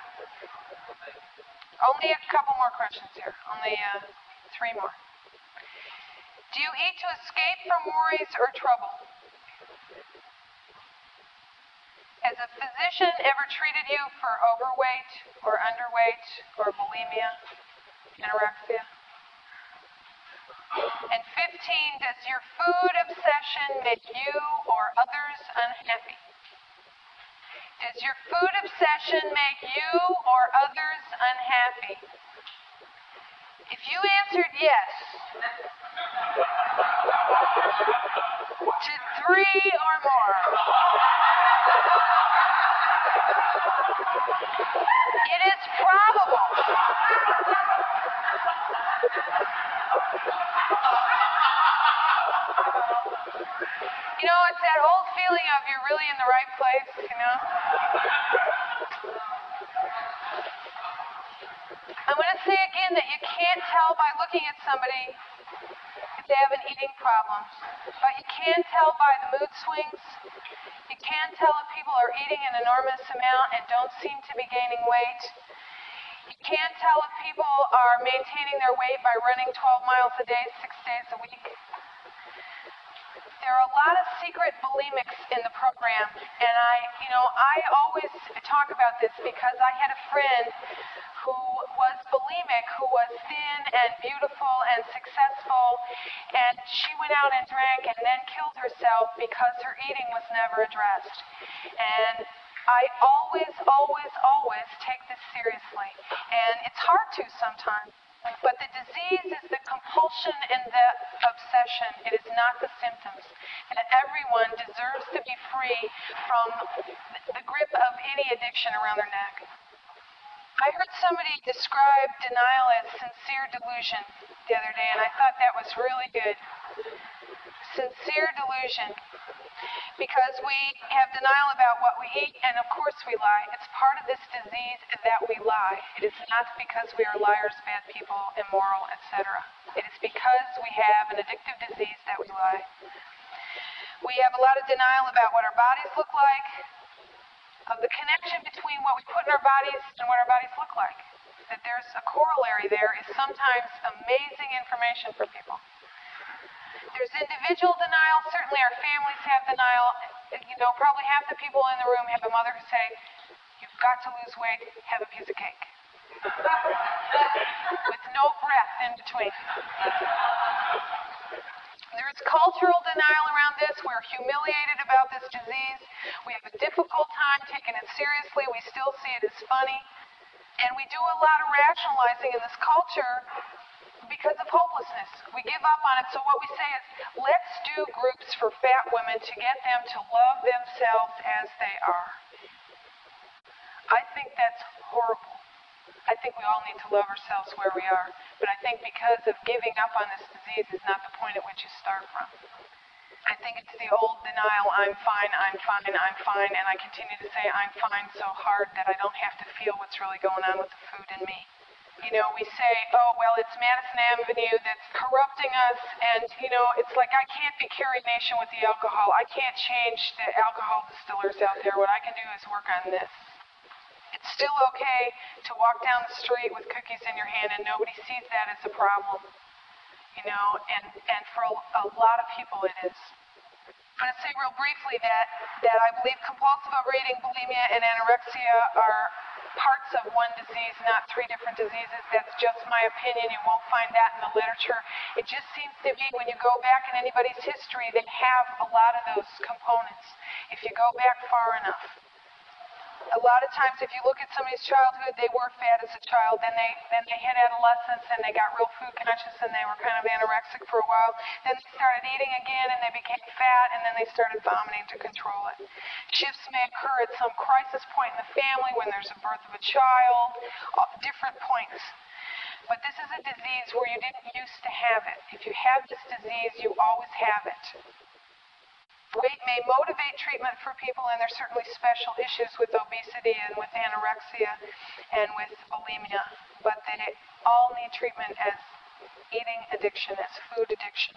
Only a couple more questions here. Only 3 more. Do you eat to escape from worries or trouble? Has a physician ever treated you for overweight or underweight or bulimia, anorexia? And 15, does your food obsession make you or others unhappy? Does your food obsession make you or others unhappy? If you answered yes to 3 or more, it is probable you know, it's that old feeling of you're really in the right place, you know? I'm going to say again that you can't tell by looking at somebody they have an eating problem. But you can tell by the mood swings. You can tell if people are eating an enormous amount and don't seem to be gaining weight. You can tell if people are maintaining their weight by running 12 miles a day, 6 days a week. There are a lot of secret bulimics in the program, and I always talk about this because I had a friend who was bulimic, who was thin and beautiful and successful, and she went out and drank and then killed herself because her eating was never addressed. And I always take this seriously, and it's hard to sometimes. But the disease is the compulsion and the obsession. It is not the symptoms. And everyone deserves to be free from the grip of any addiction around their neck. I heard somebody describe denial as sincere delusion the other day, and I thought that was really good. Sincere delusion. Because we have denial about what we eat, and of course we lie. It's part of this disease that we lie. It is not because we are liars, bad people, immoral, etc. It is because we have an addictive disease that we lie. We have a lot of denial about what our bodies look like, of the connection between what we put in our bodies and what our bodies look like. That there's a corollary there is sometimes amazing information for people. There's individual denial. Certainly our families have denial. Probably half the people in the room have a mother who say, "You've got to lose weight, have a piece of cake." With no breath in between. There's cultural denial around this. We're humiliated about this disease. We have a difficult time taking it seriously. We still see it as funny. And we do a lot of rationalizing in this culture because of hopelessness. We give up on it. So what we say is, let's do groups for fat women to get them to love themselves as they are. I think that's horrible. I think we all need to love ourselves where we are. But I think because of giving up on this disease is not the point at which you start from. I think it's the old denial, I'm fine, and I continue to say I'm fine so hard that I don't have to feel what's really going on with the food in me. We say, oh, well, it's Madison Avenue that's corrupting us, and, it's like I can't be Carrie Nation with the alcohol. I can't change the alcohol distillers out there. What I can do is work on this. It's still okay to walk down the street with cookies in your hand and nobody sees that as a problem. And for a lot of people it is. I'm going to say real briefly that I believe compulsive overeating, bulimia, and anorexia are parts of one disease, not three different diseases. That's just my opinion. You won't find that in the literature. It just seems to be when you go back in anybody's history, they have a lot of those components. If you go back far enough. A lot of times, if you look at somebody's childhood, they were fat as a child. Then they hit adolescence and they got real food conscious and they were kind of anorexic for a while. Then they started eating again and they became fat and then they started vomiting to control it. Shifts may occur at some crisis point in the family when there's a birth of a child, different points. But this is a disease where you didn't used to have it. If you have this disease, you always have it. Weight may motivate treatment for people, and there's certainly special issues with obesity and with anorexia and with bulimia, but they all need treatment as eating addiction, as food addiction.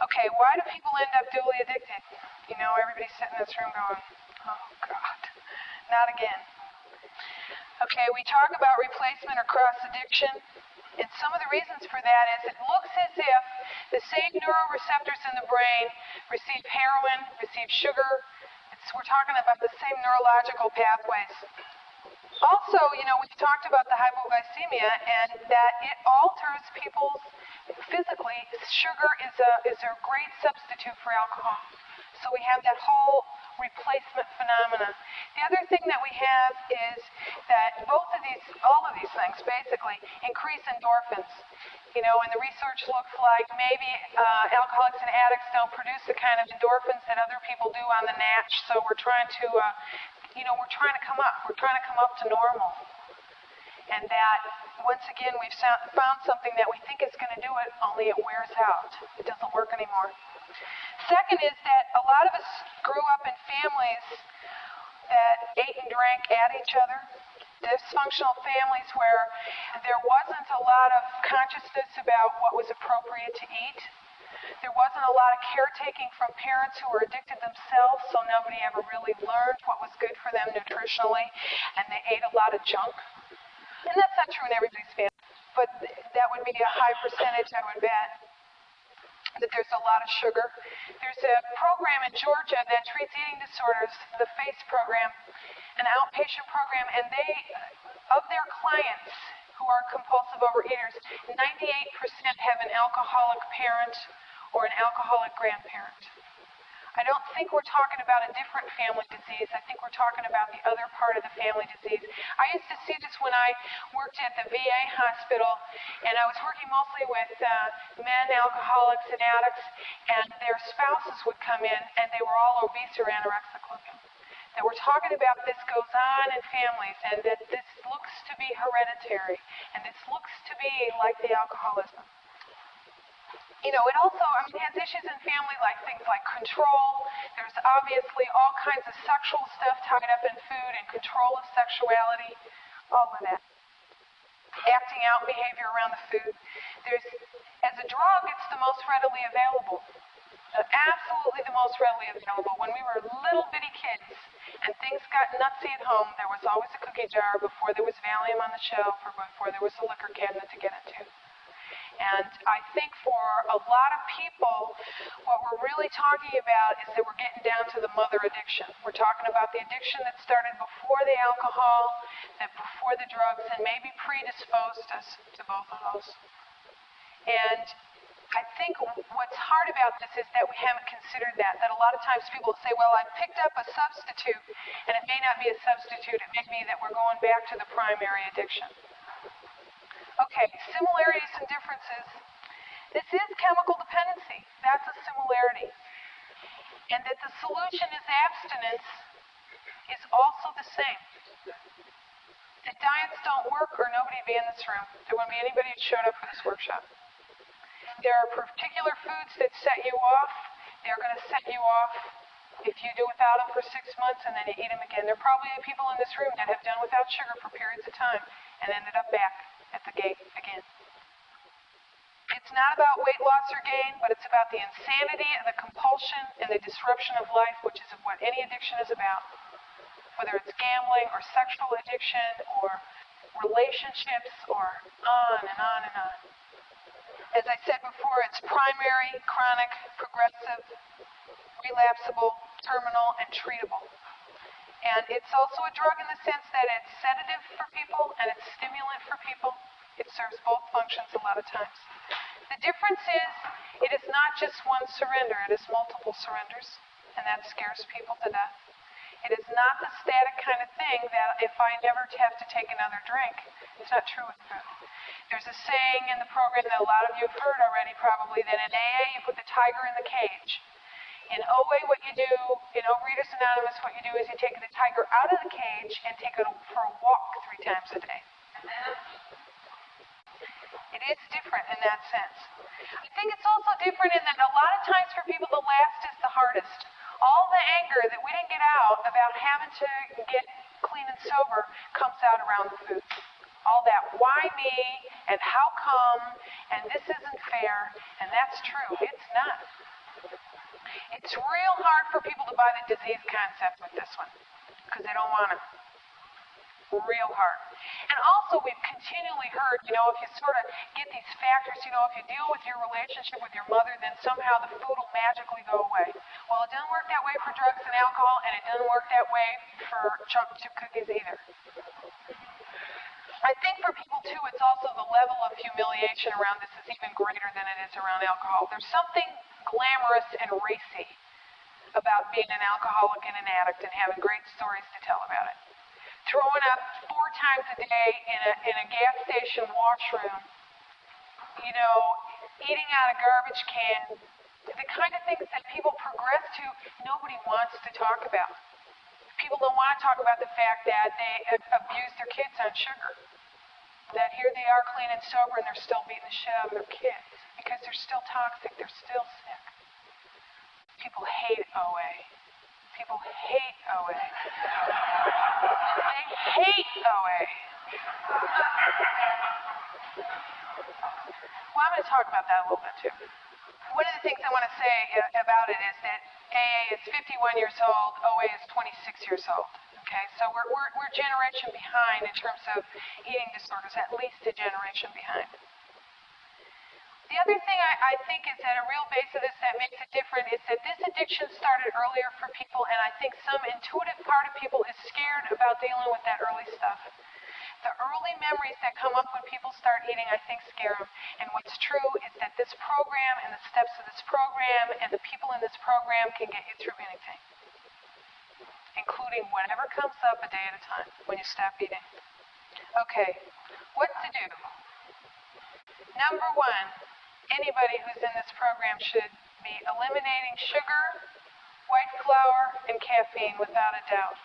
Okay, why do people end up dually addicted? Everybody's sitting in this room going, oh God, not again. Okay, we talk about replacement or cross addiction. And some of the reasons for that is it looks as if the same neuroreceptors in the brain receive heroin, receive sugar. We're talking about the same neurological pathways. Also, we've talked about the hypoglycemia and that it alters people's physically. Sugar is a great substitute for alcohol. So we have that whole replacement phenomena. The other thing that we have is that all of these things basically increase endorphins. And the research looks like maybe alcoholics and addicts don't produce the kind of endorphins that other people do on the natch. So we're trying to, we're trying to come up. We're trying to come up to normal. And that, once again, we've found something that we think is going to do it, only it wears out. It doesn't work anymore. Second is that a lot of us grew up in families that ate and drank at each other. dysfunctional families where there wasn't a lot of consciousness about what was appropriate to eat. There wasn't a lot of caretaking from parents who were addicted themselves, so nobody ever really learned what was good for them nutritionally, and they ate a lot of junk. And that's not true in everybody's family, but that would be a high percentage, I would bet, that there's a lot of sugar. There's a program in Georgia that treats eating disorders, the FACE program, an outpatient program, and they, of their clients who are compulsive overeaters, 98% have an alcoholic parent or an alcoholic grandparent. I don't think we're talking about a different family disease. I think we're talking about the other part of the family disease. I used to see this when I worked at the VA hospital, and I was working mostly with men, alcoholics, and addicts, and their spouses would come in, and they were all obese or anorexic looking. That we're talking about this goes on in families, and that this looks to be hereditary, and this looks to be like the alcoholism. You know, it also, has issues in family like things like control. There's obviously all kinds of sexual stuff tied up in food and control of sexuality, all of that. Acting out behavior around the food. As a drug, it's the most readily available. Absolutely the most readily available. When we were little bitty kids and things got nutsy at home, there was always a cookie jar before there was Valium on the shelf or before there was a liquor cabinet to get into. And I think for a lot of people, what we're really talking about is that we're getting down to the mother addiction. We're talking about the addiction that started before the alcohol, that before the drugs, and maybe predisposed us to both of those. And I think what's hard about this is that we haven't considered that a lot of times people say, well, I picked up a substitute, and it may not be a substitute. It may be that we're going back to the primary addiction. Okay, similarities and differences. This is chemical dependency. That's a similarity. And that the solution is abstinence is also the same. If diets don't work, or nobody would be in this room. There wouldn't be anybody who showed up for this workshop. There are particular foods that set you off. They're going to set you off if you do without them for 6 months and then you eat them again. There are probably people in this room that have done without sugar for periods of time and ended up back at the gate again. It's not about weight loss or gain, but it's about the insanity and the compulsion and the disruption of life, which is what any addiction is about. Whether it's gambling or sexual addiction or relationships or on and on and on. As I said before, it's primary, chronic, progressive, relapsable, terminal, and treatable. And it's also a drug in the sense that it's sedative for people and it's stimulant for people. It serves both functions a lot of times. The difference is it is not just one surrender, it is multiple surrenders, and that scares people to death. It is not the static kind of thing that if I never have to take another drink, it's not true with food. There's a saying in the program that a lot of you have heard already probably, that in AA you put the tiger in the cage. In OA, what you do, in Overeaters Anonymous, what you do is you take the tiger out of the cage and take it for a walk 3 times a day. It is different in that sense. I think it's also different in that a lot of times for people the last is the hardest. All the anger that we didn't get out about having to get clean and sober comes out around the food. All that why me and how come and this isn't fair, and that's true. It's not. It's real hard for people to buy the disease concept with this one because they don't want it. Real hard. And also we've continually heard, if you sort of get these factors, if you deal with your relationship with your mother, then somehow the food will magically go away. Well, it doesn't work that way for drugs and alcohol, and it doesn't work that way for chocolate chip cookies either. I think for people too, it's also the level of humiliation around this is even greater than it is around alcohol. There's something glamorous and racy about being an alcoholic and an addict and having great stories to tell about it. Throwing up 4 times a day in a gas station washroom, eating out of garbage can, the kind of things that people progress to, nobody wants to talk about. People don't want to talk about the fact that they abuse their kids on sugar. That here they are clean and sober and they're still beating the shit out of their kids because they're still toxic, they're still sick. People hate OA. people hate OA. They hate OA. Well, I'm going to talk about that a little bit too. One of the things I want to say about it is that AA is 51 years old, OA is 26 years old. Okay, so we're a generation behind in terms of eating disorders, at least a generation behind. The other thing I think is that a real base of this that makes it different is that this addiction started earlier for people, and I think some intuitive part of people is scared about dealing with that early stuff. The early memories that come up when people start eating, I think, scare them. And what's true is that this program and the steps of this program and the people in this program can get you through anything, including whatever comes up a day at a time when you stop eating. Okay, what to do? Number one, anybody who's in this program should be eliminating sugar, white flour, and caffeine without a doubt.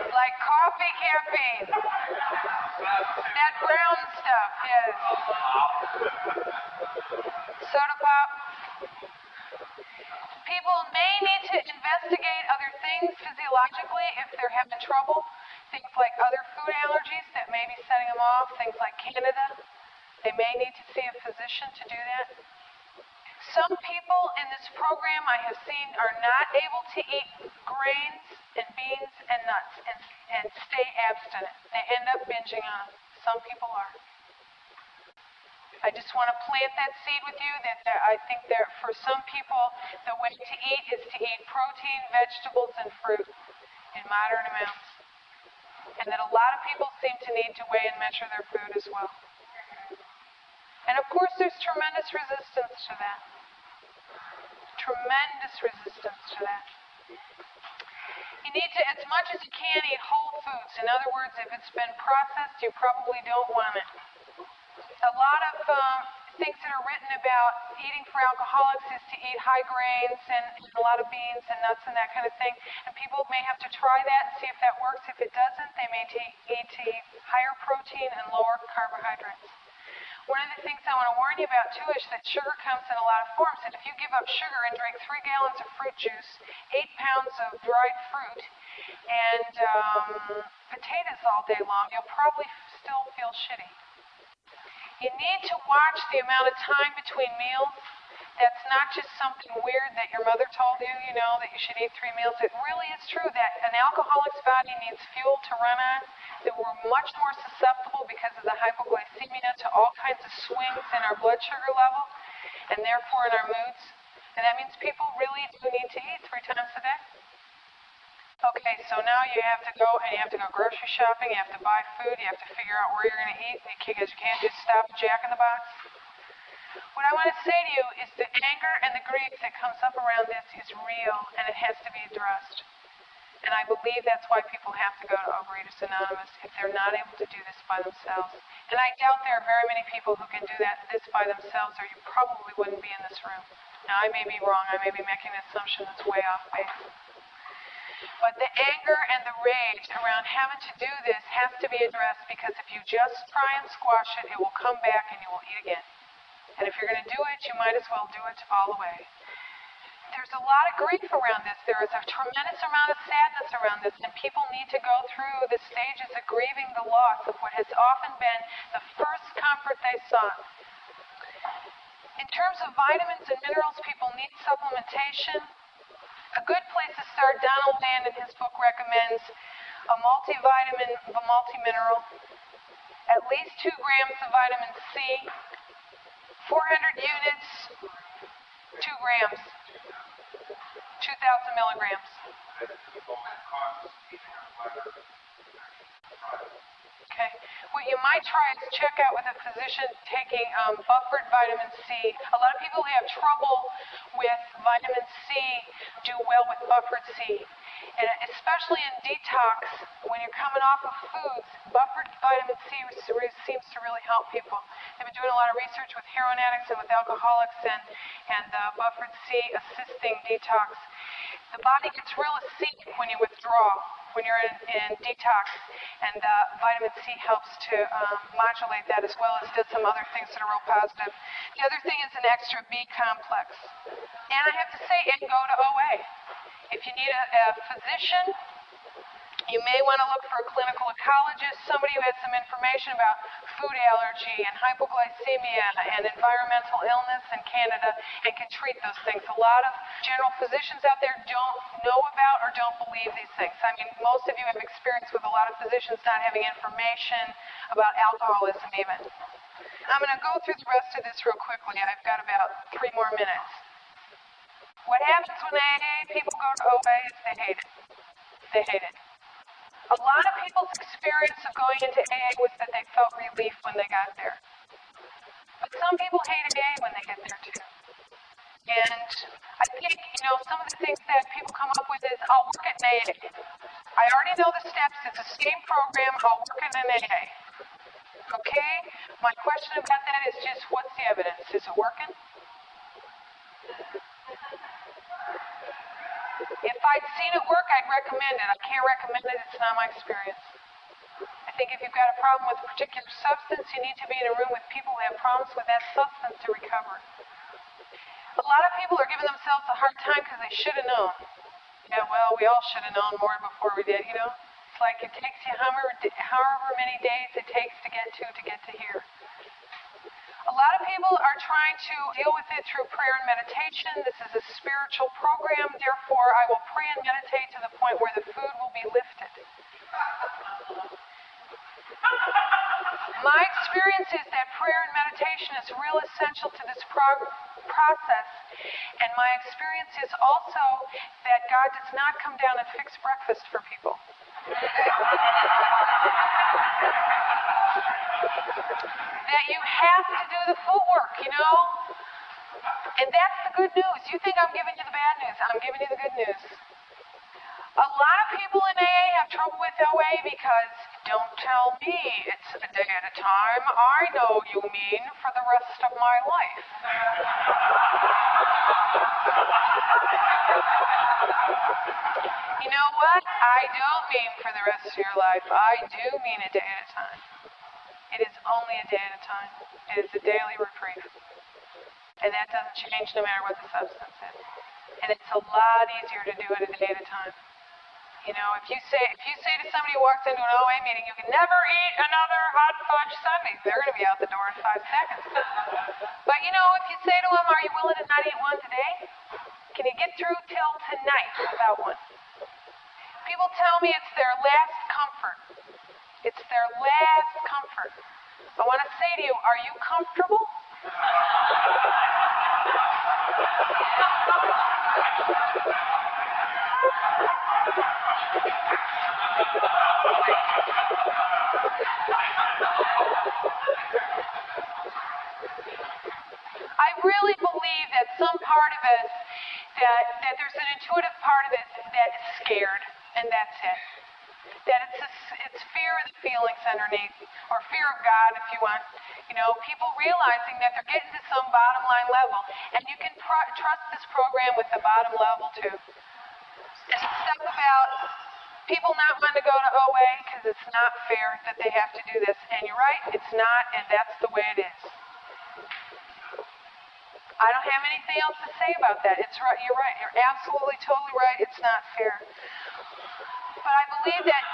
Like coffee caffeine. That brown stuff, yes. Soda pop. People may need to investigate other things physiologically if they're having trouble. Things like other food allergies that may be setting them off, things like Candida. They may need to see a physician to do that. Some people in this program I have seen are not able to eat grains and beans and nuts and stay abstinent. They end up binging on them. Some people are. I just want to plant that seed with you that I think that for some people the way to eat is to eat protein, vegetables, and fruit in moderate amounts. And that a lot of people seem to need to weigh and measure their food as well. And of course there's tremendous resistance to that. Tremendous resistance to that. You need to, as much as you can, eat whole foods. In other words, if it's been processed, you probably don't want it. A lot of things that are written about eating for alcoholics is to eat high grains and a lot of beans and nuts and that kind of thing. And people may have to try that and see if that works. If it doesn't, they may need to eat higher protein and lower carbohydrates. One of the things I want to warn you about too is that sugar comes in a lot of forms. And if you give up sugar and drink 3 gallons of fruit juice, 8 pounds of dried fruit, and potatoes all day long, you'll probably still feel shitty. You need to watch the amount of time between meals. That's not just something weird that your mother told you, that you should eat 3 meals. It really is true that an alcoholic's body needs fuel to run on, that we're much more susceptible because of the hypoglycemia to all kinds of swings in our blood sugar level, and therefore in our moods. And that means people really do need to eat 3 times a day. Okay, so now you have to go grocery shopping, you have to buy food, you have to figure out where you're going to eat, because you can't just stop at Jack in the Box. What I want to say to you is the anger and the grief that comes up around this is real, and it has to be addressed. And I believe that's why people have to go to Overeaters Anonymous if they're not able to do this by themselves. And I doubt there are very many people who can do this by themselves, or you probably wouldn't be in this room. Now, I may be wrong. I may be making an assumption that's way off base. But the anger and the rage around having to do this has to be addressed, because if you just try and squash it, it will come back and you will eat again. And if you're going to do it, you might as well do it all the way. There's a lot of grief around this. There is a tremendous amount of sadness around this, and people need to go through the stages of grieving the loss of what has often been the first comfort they sought. In terms of vitamins and minerals, people need supplementation. A good place to start, Donald Mann in his book recommends a multivitamin, a multimineral, at least 2 grams of vitamin C, 400 units, 2 grams, 2,000 milligrams. Okay. What you might try is check out with a physician taking buffered vitamin C. A lot of people who have trouble with vitamin C do well with buffered C. And especially in detox, when you're coming off of foods, buffered vitamin C seems to really help people. They've been doing a lot of research with heroin addicts and with alcoholics, and buffered C assisting detox. The body gets real acidic when you withdraw. when you're in detox, and vitamin C helps to modulate that, as well as does some other things that are real positive. The other thing is an extra B complex. And I have to say, and go to OA. If you need a physician, you may want to look for a clinical ecologist, somebody who has some information about food allergy and hypoglycemia and environmental illness in Canada and can treat those things. A lot of general physicians out there don't know about or don't believe these things. I mean, most of you have experience with a lot of physicians not having information about alcoholism even. I'm going to go through the rest of this real quickly. I've got about 3 more minutes. What happens when AA people go to OA is they hate it. They hate it. A lot of people's experience of going into AA was that they felt relief when they got there. But some people hate AA when they get there too. And I think, some of the things that people come up with is, I'll work at an AA. I already know the steps. It's the same program. I'll work at an AA. Okay? My question about that is just, what's the evidence? Is it working? If I'd seen it work, I'd recommend it. I can't recommend it. It's not my experience. I think if you've got a problem with a particular substance, you need to be in a room with people who have problems with that substance to recover. A lot of people are giving themselves a hard time because they should have known. Yeah, well, we all should have known more before we did, It's like it takes you however many days it takes to get to here. A lot of people are trying to deal with it through prayer and meditation. This is a spiritual program, therefore I will pray and meditate to the point where the food will be lifted. My experience is that prayer and meditation is real essential to this process, and my experience is also that God does not come down and fix breakfast for people. That you have to do the footwork, And that's the good news. You think I'm giving you the bad news. I'm giving you the good news. A lot of people in AA have trouble with OA because, don't tell me it's a day at a time. I know you mean for the rest of my life. You know what? I don't mean for the rest of your life. I do mean a day at a time. It is only a day at a time. It is a daily reprieve. And that doesn't change no matter what the substance is. And it's a lot easier to do it a day at a time. If you say to somebody who walks into an OA meeting, you can never eat another hot fudge sundae, they're going to be out the door in 5 seconds. But if you say to them, are you willing to not eat one today? Can you get through till tonight without one? People tell me it's their last comfort. It's their last comfort. I want to say to you, are you comfortable? I really believe that some part of us, that there's an intuitive part of it that is scared, and that's it. That it's fear of the feelings underneath, or fear of God, if you want. People realizing that they're getting to some bottom line level, and you can trust this program with the bottom level too. And stuff about people not wanting to go to OA because it's not fair that they have to do this. And you're right, it's not, and that's the way it is. I don't have anything else to say about that. It's right. You're right. You're absolutely, totally right. It's not fair. But I believe that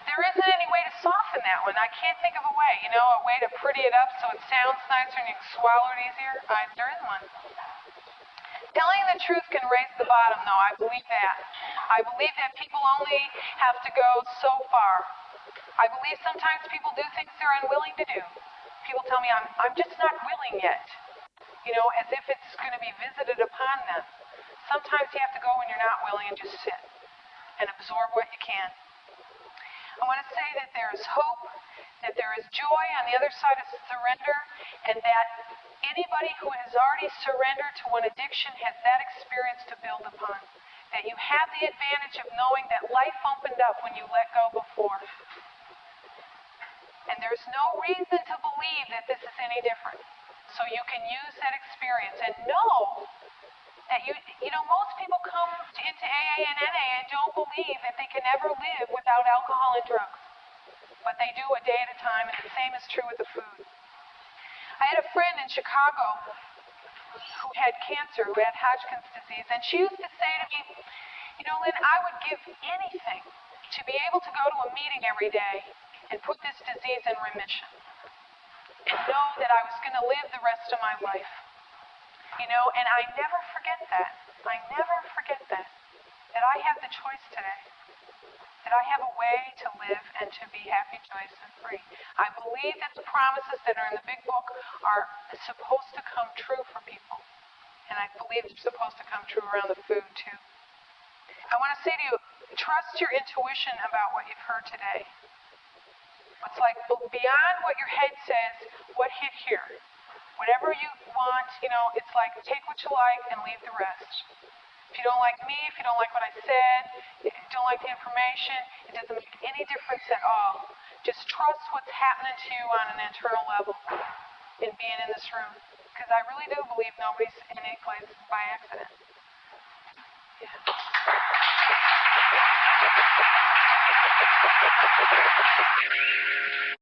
there isn't any way to soften that one. I can't think of a way. A way to pretty it up so it sounds nicer and you can swallow it easier. There isn't one. Telling the truth can raise the bottom, though. I believe that. I believe that people only have to go so far. I believe sometimes people do things they're unwilling to do. People tell me, I'm just not willing yet. As if it's going to be visited upon them. Sometimes you have to go when you're not willing and just sit and absorb what you can. I want to say that there is hope, that there is joy on the other side of surrender, and that anybody who has already surrendered to one addiction has that experience to build upon. That you have the advantage of knowing that life opened up when you let go before. And there's no reason to believe that this is any different. So you can use that experience and know That most people come into AA and NA and don't believe that they can ever live without alcohol and drugs. But they do a day at a time, and the same is true with the food. I had a friend in Chicago who had cancer, who had Hodgkin's disease, and she used to say to me, Lynn, I would give anything to be able to go to a meeting every day and put this disease in remission and know that I was going to live the rest of my life. And I never forget that. I never forget that I have the choice today, that I have a way to live and to be happy, joyous, and free. I believe that the promises that are in the big book are supposed to come true for people. And I believe they're supposed to come true around the food, too. I want to say to you, trust your intuition about what you've heard today. It's like beyond what your head says, what hit here. Whatever you want, it's like take what you like and leave the rest. If you don't like me, if you don't like what I said, if you don't like the information, it doesn't make any difference at all. Just trust what's happening to you on an internal level in being in this room. Because I really do believe nobody's in any place by accident. Yeah.